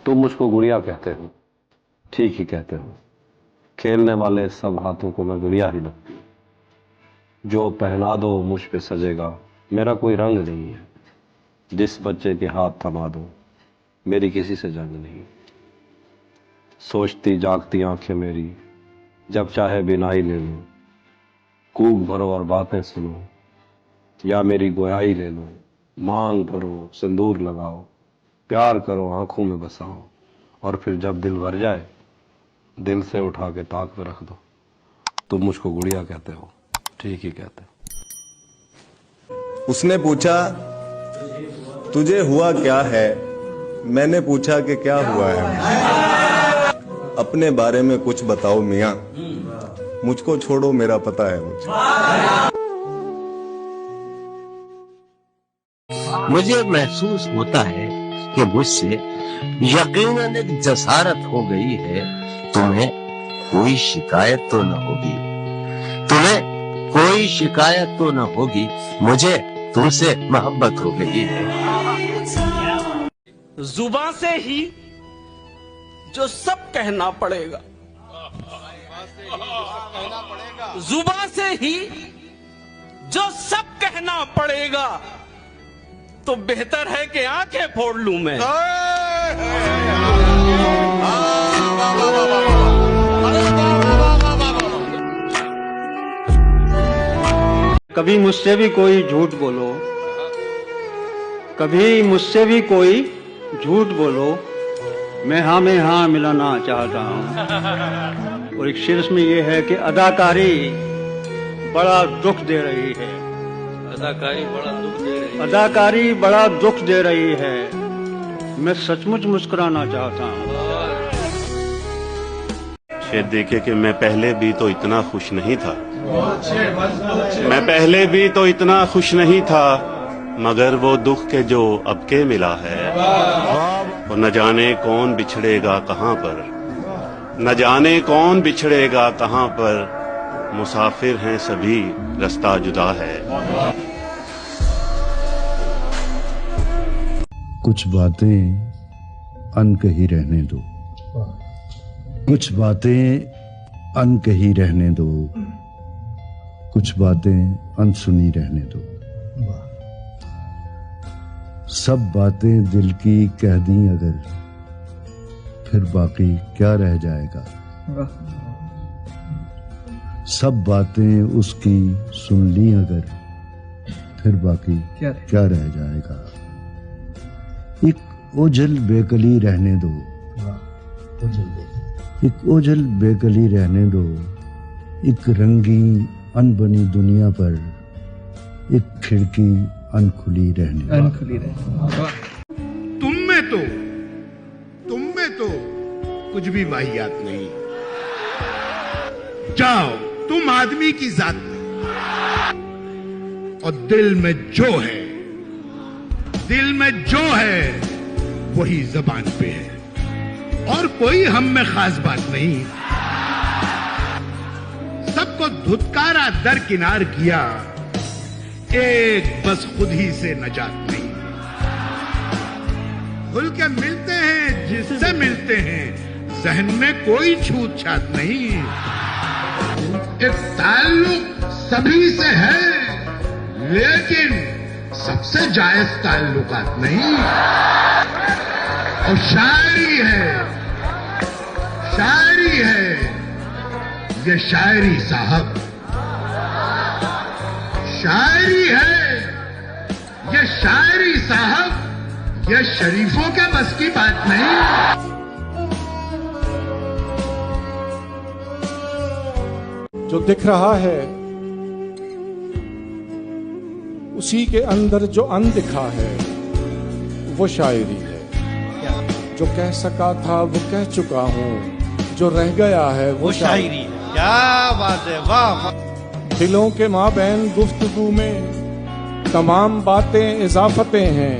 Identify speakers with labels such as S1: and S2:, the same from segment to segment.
S1: तुम मुझको गुड़िया कहते हो, ठीक ही कहते हो। खेलने वाले सब हाथों को मैं गुड़िया ही लगती हूँ। जो पहना दो मुझ पे सजेगा, मेरा कोई रंग नहीं है। जिस बच्चे के हाथ थमा दो, मेरी किसी से जंग नहीं। सोचती जागती आंखें मेरी, जब चाहे बिना ही ले लो। कूक भरो और बातें सुनो, या मेरी गोयाई ले लो। मांग भरो, सिंदूर लगाओ, प्यार करो, आंखों में बसाओ, और फिर जब दिल भर जाए, दिल से उठा के ताक पे रख दो। तुम मुझको गुड़िया कहते हो, ठीक ही कहते हो।
S2: उसने पूछा तुझे हुआ क्या है, मैंने पूछा कि क्या हुआ है। अपने बारे में कुछ बताओ मियां, मुझको छोड़ो मेरा पता है मुझे।
S3: मुझे महसूस होता है कि मुझसे यकीनन एक जसारत हो गई है। तुम्हें कोई शिकायत तो न होगी, तुम्हें कोई शिकायत तो न होगी, मुझे तुमसे मोहब्बत हो गई है।
S4: जुबान से ही जो सब कहना पड़ेगा, जुबान से ही जो सब कहना पड़ेगा, तो बेहतर है कि आंखें फोड़ लूं मैं।
S5: कभी मुझसे भी कोई झूठ बोलो, कभी मुझसे भी कोई झूठ बोलो, मैं हाँ मिलाना चाहता हूँ। और एक शेर में ये है कि अदाकारी बड़ा दुख दे रही है, अदाकारी बड़ा दुख दे रही है, मैं सचमुच मुस्कुराना चाहता हूँ।
S6: शेर देखे कि मैं पहले भी तो इतना खुश नहीं था, मैं पहले भी तो इतना खुश नहीं था, मगर वो दुख के जो अब के मिला है, और न जाने कौन बिछड़ेगा कहाँ पर, न जाने कौन बिछड़ेगा कहाँ पर, मुसाफिर हैं सभी रास्ता जुदा है।
S7: कुछ बातें अनकही रहने दो, कुछ बातें अनकही रहने दो, कुछ बातें अनसुनी रहने दो। सब बातें दिल की कह दी अगर, फिर बाकी क्या रह जाएगा। सब बातें उसकी सुन ली अगर, फिर बाकी क्या रह जाएगा। एक ओझल बेकली रहने दो, एक ओझल बेकली रहने दो, एक रंगीन अनबनी दुनिया पर एक खिड़की अनखुली रहने दो।
S8: तुम में तो कुछ भी वाहियात नहीं। जाओ, तुम आदमी की जात नहीं, और दिल में जो है वही जबान पे है, और कोई हम में खास बात नहीं। सबको धुतकारा दरकिनार किया, एक बस खुद ही से नजात नहीं। खुल के मिलते हैं जिससे मिलते हैं, जहन में कोई छूत छात नहीं। एक ताल्लुक सभी से है, लेकिन सबसे जायज ताल्लुकात नहीं। और शायरी है ये शायरी साहब, शायरी है ये शायरी साहब, ये शरीफों के बस की बात नहीं।
S9: जो दिख रहा है उसी के अंदर जो अनदिखा है, वो शायरी है। जो कह सका था वो कह चुका हूँ, जो रह गया है वो शायरी है।
S3: क्या बात है, वाह।
S9: दिलों के माबैन गुफ्तगू में तमाम बातें इजाफतें हैं,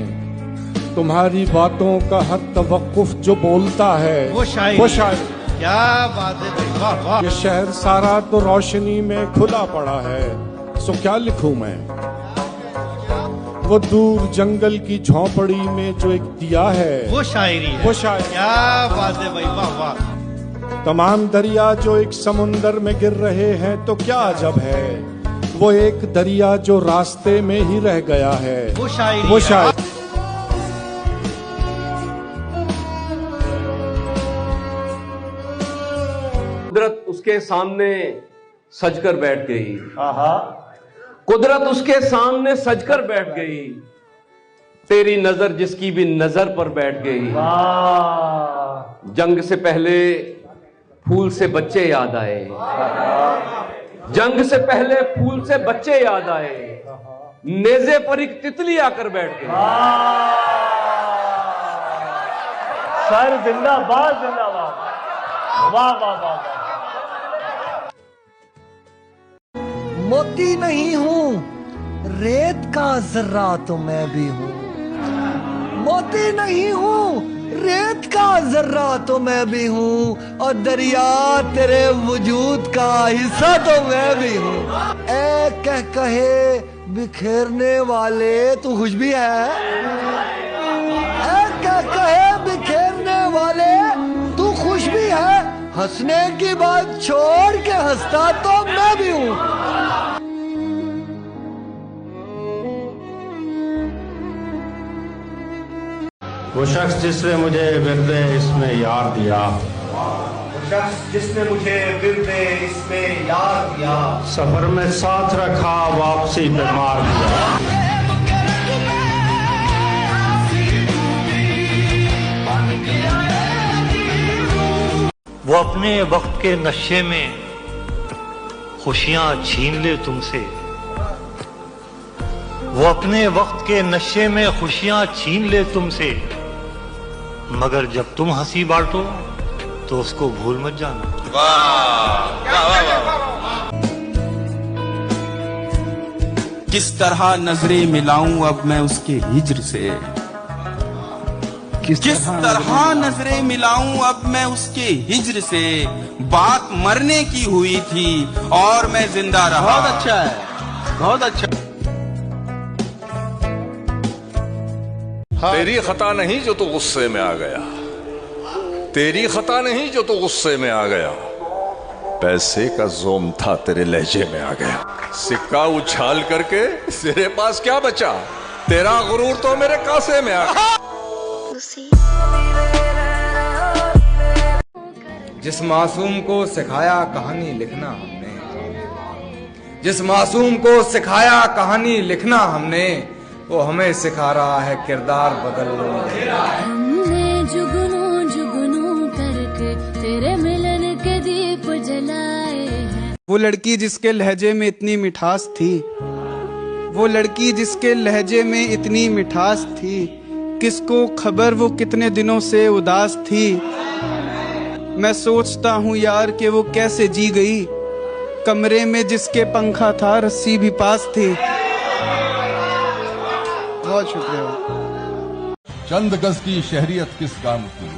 S9: तुम्हारी बातों का हर तवक्कुफ जो बोलता है वो शायरी।
S3: क्या बात है, वाह वाह।
S9: ये शहर सारा तो रोशनी में खुला पड़ा है, सो क्या लिखूं मैं। वो दूर जंगल की झोंपड़ी में जो एक दिया है,
S5: वो शायरी है।
S9: वो शायरी।
S5: क्या बात है भाई, वाह वाह।
S9: तमाम दरिया जो एक समुंदर में गिर रहे हैं तो क्या अजब है, वो एक दरिया जो रास्ते में ही रह गया है,
S5: वो शायरी
S9: वो
S5: है।
S9: शायरी।
S1: कुदरत उसके सामने सजकर बैठ गई, कुदरत उसके सामने सजकर बैठ गई, तेरी नजर जिसकी भी नजर पर बैठ गई। जंग से पहले फूल से बच्चे याद आए, जंग से पहले फूल से बच्चे याद आए, नेज़े पर एक तितली आकर बैठ गई।
S5: सर जिंदाबाद जिंदाबाद, वाह वाह वाह।
S10: मोती नहीं हूँ, रेत का जर्रा तो मैं भी हूँ। मोती नहीं हूँ, रेत का जर्रा तो मैं भी हूँ, और दरिया तेरे वजूद का हिस्सा तो मैं भी हूँ। ए कह कहे बिखेरने वाले तू खुश भी है, ए कह कहे बिखेरने वाले तू खुश भी है, हंसने की बात छोड़ के हंसता तो मैं भी हूँ।
S5: वो शख्स जिसने मुझे विरदे इसमें यार दिया,
S2: शख्स जिसने मुझे विरदे इसमें याद दिया,
S5: सफर में साथ रखा, वापसी पे मार दिया।
S11: वो अपने वक्त के नशे में खुशियां छीन ले तुमसे, वो अपने वक्त के नशे में खुशियां छीन ले तुमसे, मगर जब तुम हंसी बांटो तो उसको भूल मत जाना।
S4: किस तरह नजरें मिलाऊं अब मैं उसके हिज्र से, किस तरह नजरें मिलाऊं अब मैं उसके हिज्र से, बात मरने की हुई थी और मैं जिंदा रहा।
S5: बहुत अच्छा है, बहुत अच्छा।
S12: तेरी खता नहीं जो तू गुस्से में आ गया, तेरी खता नहीं जो तू गुस्से में आ गया, पैसे का जोम था तेरे लहजे में आ गया। सिक्का उछाल करके तेरे पास क्या बचा, तेरा गुरूर तो मेरे कासे में आ गया।
S13: जिस मासूम को सिखाया कहानी लिखना हमने, जिस मासूम को सिखाया कहानी लिखना हमने, वो हमें सिखा रहा है किरदार बदलना।
S14: हमने जुगनू जुगनू करके तेरे मिलन के दीप जलाए हैं।
S15: वो लड़की जिसके लहजे में इतनी मिठास थी, वो लड़की जिसके लहजे में इतनी मिठास थी, किसको खबर वो कितने दिनों से उदास थी। मैं सोचता हूँ यार कि वो कैसे जी गई, कमरे में जिसके पंखा था रस्सी भी पास थी। बहुत शुक्रिया।
S16: चंद गज की शहरियत किस काम की,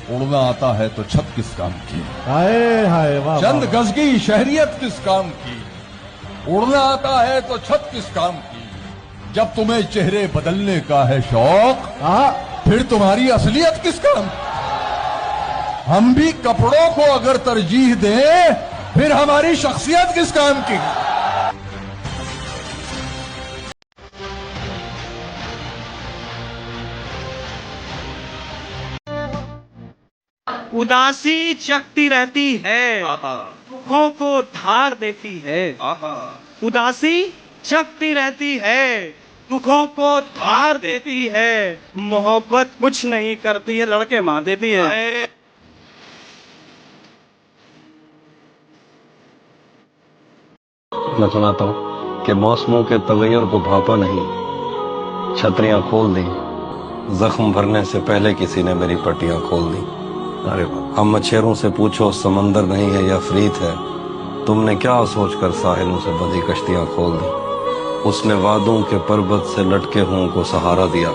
S16: उड़ना आता है तो छत किस काम की।
S7: हाय हाय वाह।
S16: चंद गज की शहरियत किस काम की, उड़ना आता है तो छत किस काम की। जब तुम्हें चेहरे बदलने का है शौक, फिर तुम्हारी असलियत किस काम की। हम भी कपड़ों को अगर तरजीह दें, फिर हमारी शख्सियत किस काम की।
S17: उदासी चकती रहती है, दुखों को धार देती है। उदासी चकती रहती है, दुखों को धार देती है। मोहब्बत कुछ नहीं करती है, लड़के मार देती है।
S1: मैं सुनाता हूँ कि मौसमों के तगैर को भापा नहीं, छतरियां खोल दी, जख्म भरने से पहले किसी ने मेरी पट्टियां खोल दी। अरे हम मच्छरों से पूछो समंदर नहीं है या अफरीत है, तुमने क्या सोचकर साहिलों से बदी कश्तियां खोल दी। उसने वादों के पर्वत से लटके हुओं को सहारा दिया,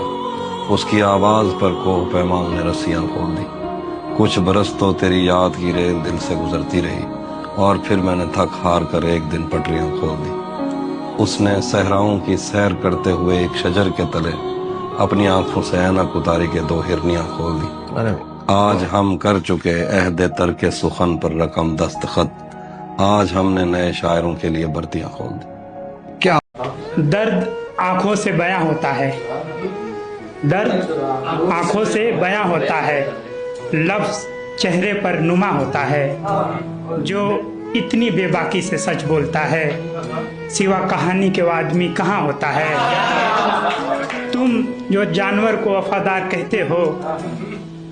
S1: उसकी आवाज पर कोह पैमाओं ने रस्सियां खोल दी। कुछ बरस तो तेरी याद की रेल दिल से गुजरती रही, और फिर मैंने थक हार कर एक दिन पटरियां खोल दी। उसने सहराओं की सैर करते हुए एक शजर के तले अपनी आंखों से ऐनक उतारी के 2 हिरनियां खोल दी। आज हम कर चुके अहद तर के सुखन पर रकम दस्तखत, आज हमने नए शायरों के लिए बर्तियां खोल दी।
S18: क्या दर्द आंखों से बयां होता है, दर्द आंखों से बयां होता है, लफ्ज चेहरे पर नुमा होता है। जो इतनी बेबाकी से सच बोलता है, सिवा कहानी के वो आदमी कहाँ होता है। तुम जो जानवर को वफादार कहते हो,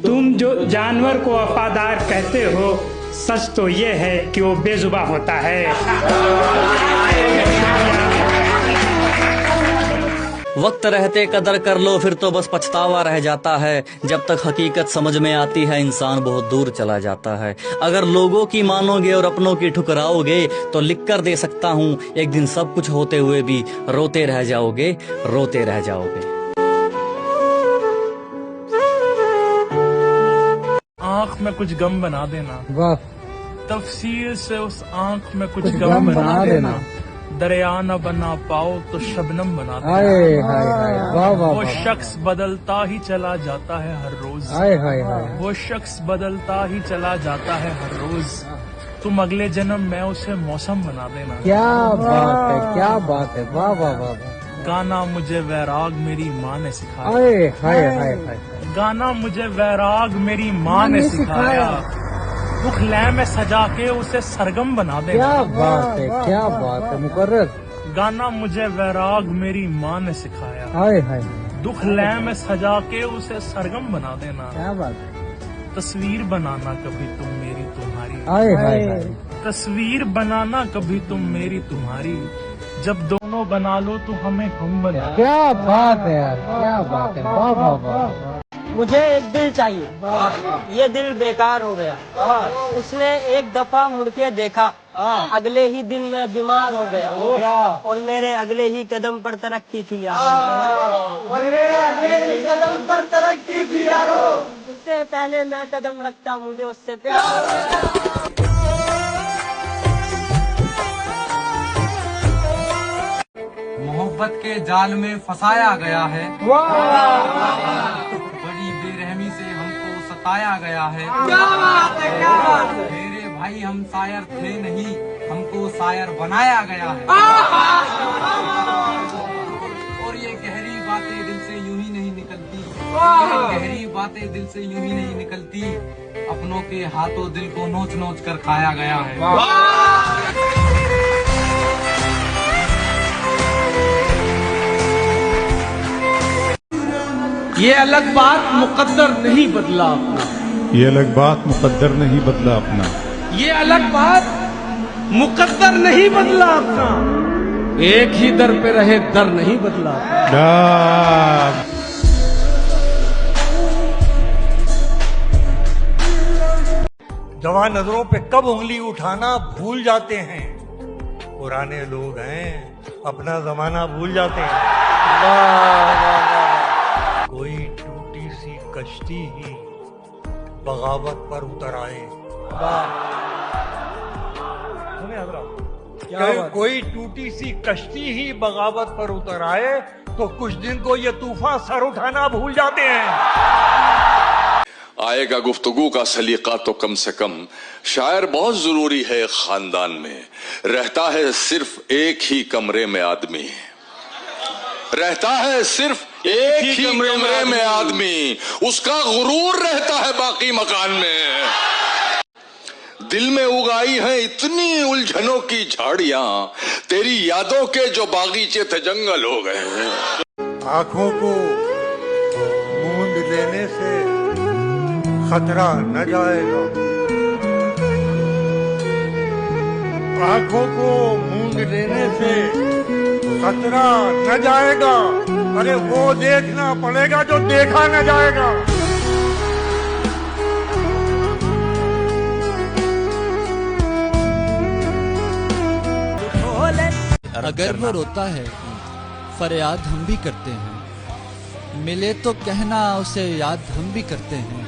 S18: तुम जो जानवर को वफादार कहते हो, सच तो ये है कि वो बेजुबां होता है।
S19: वक्त रहते कदर कर लो, फिर तो बस पछतावा रह जाता है। जब तक हकीकत समझ में आती है, इंसान बहुत दूर चला जाता है। अगर लोगों की मानोगे और अपनों की ठुकराओगे, तो लिख कर दे सकता हूँ, एक दिन सब कुछ होते हुए भी रोते रह जाओगे, रोते रह जाओगे।
S20: आँख में कुछ गम बना देना,
S21: वाह।
S20: तफसीर से उस आँख में कुछ गम बना देना। दरिया न बना पाओ तो शबनम बना देना।
S21: वाह वाह।
S20: वो शख्स बदलता ही चला जाता है हर रोज, वो शख्स बदलता ही चला जाता है हर रोज। तुम अगले जन्म में उसे मौसम बना देना।
S21: क्या बात है, क्या बात है, वाह वाह वाह।
S20: गाना मुझे वैराग मेरी माँ ने सिखाया, गाना मुझे वैराग मेरी माँ ने सिखाया। दुख लय में सजा के उसे सरगम बना देना।
S21: क्या बात है, क्या बात है मुकर्रर।
S20: गाना मुझे वैराग मेरी माँ ने सिखाया, दुख लय में सजा के उसे सरगम बना देना।
S21: क्या बात है।
S20: तस्वीर बनाना कभी तुम मेरी तुम्हारी, तस्वीर बनाना कभी तुम मेरी तुम्हारी। जब दोनों बना लो तो हमें हम बना।
S21: क्या बात है यार, क्या बात है, वाह वाह वाह।
S22: मुझे एक दिल चाहिए, ये दिल बेकार हो गया। उसने एक दफा मुड़ के देखा, अगले ही दिन मैं बीमार हो गया, और मेरे अगले ही कदम पर तरक्की थी कदम पर तरक्की थी यारो। उससे पहले मैं कदम रखता, मुझे उससे प्यार।
S13: मोहब्बत के जाल में फंसाया गया है, बड़ी बेरहमी से हमको सताया गया है। मेरे भाई हम शायर थे नहीं, हमको शायर बनाया गया है। और ये गहरी बातें दिल से यूं ही नहीं निकलती, ये गहरी बातें दिल से यूं ही नहीं निकलती। अपनों के हाथों दिल को नोच नोच कर खाया गया है।
S4: ये अलग बात मुकद्दर नहीं बदला अपना,
S9: ये अलग बात मुकद्दर नहीं बदला अपना,
S4: ये अलग बात मुकद्दर नहीं बदला अपना। एक ही दर पे रहे, दर नहीं बदला।
S11: जवान नजरों पे कब उंगली उठाना भूल जाते हैं। पुराने लोग हैं, अपना जमाना भूल जाते हैं। कोई टूटी सी कश्ती ही बगावत पर उतर आए, कोई टूटी सी कश्ती ही बगावत पर उतर आए, तो कुछ दिन को ये तूफान सर उठाना भूल जाते हैं।
S12: आएगा गुफ्तगू का सलीका तो कम से कम, शायर बहुत जरूरी है खानदान में। रहता है सिर्फ एक ही कमरे में आदमी, रहता है सिर्फ एक ही कमरे में आदमी, उसका गुरूर रहता है बाकी मकान में। दिल में उगाई है इतनी उलझनों की झाड़ियां, तेरी यादों के जो बागीचे थे जंगल हो गए हैं।
S11: आंखों को मूंद लेने से खतरा न जाएगा, आंखों को मूंद लेने से खतरा न जाएगा। अरे वो देखना पड़ेगा जो देखा न जाएगा।
S23: अगर वो रोता है फरियाद हम भी करते हैं, मिले तो कहना उसे याद हम भी करते हैं।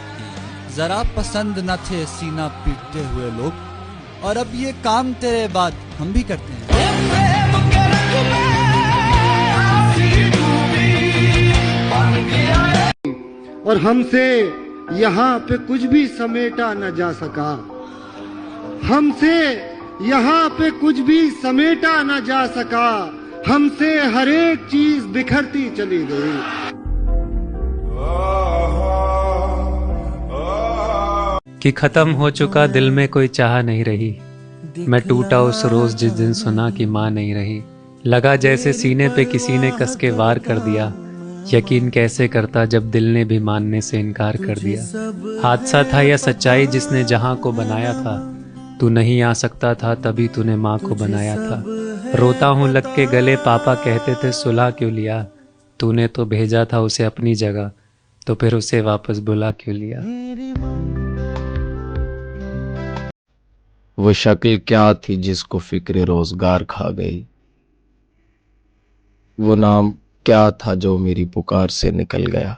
S23: जरा पसंद न थे सीना पीटते हुए लोग, और अब ये काम तेरे बाद हम भी करते हैं।
S7: और हमसे यहाँ पे कुछ भी समेटा न जा सका, हमसे यहाँ पे कुछ भी समेटा न जा सका, हमसे हर एक चीज बिखरती चली गई।
S3: कि खत्म हो चुका दिल में कोई चाह नहीं रही, मैं टूटा उस रोज जिस दिन सुना कि माँ नहीं रही। लगा जैसे सीने पे किसी ने कस के वार कर दिया, यकीन कैसे करता जब दिल ने भी मानने से इनकार कर दिया। हादसा था या सच्चाई जिसने जहां को बनाया था, तू नहीं आ सकता था तभी तूने माँ को बनाया था। रोता हूँ लग के गले पापा कहते थे सुलह क्यों लिया, तूने तो भेजा था उसे अपनी जगह, तो फिर उसे वापस बुला क्यों लिया।
S6: वो शक्ल क्या थी जिसको फिक्र रोजगार खा गई, वो नाम क्या था जो मेरी पुकार से निकल गया।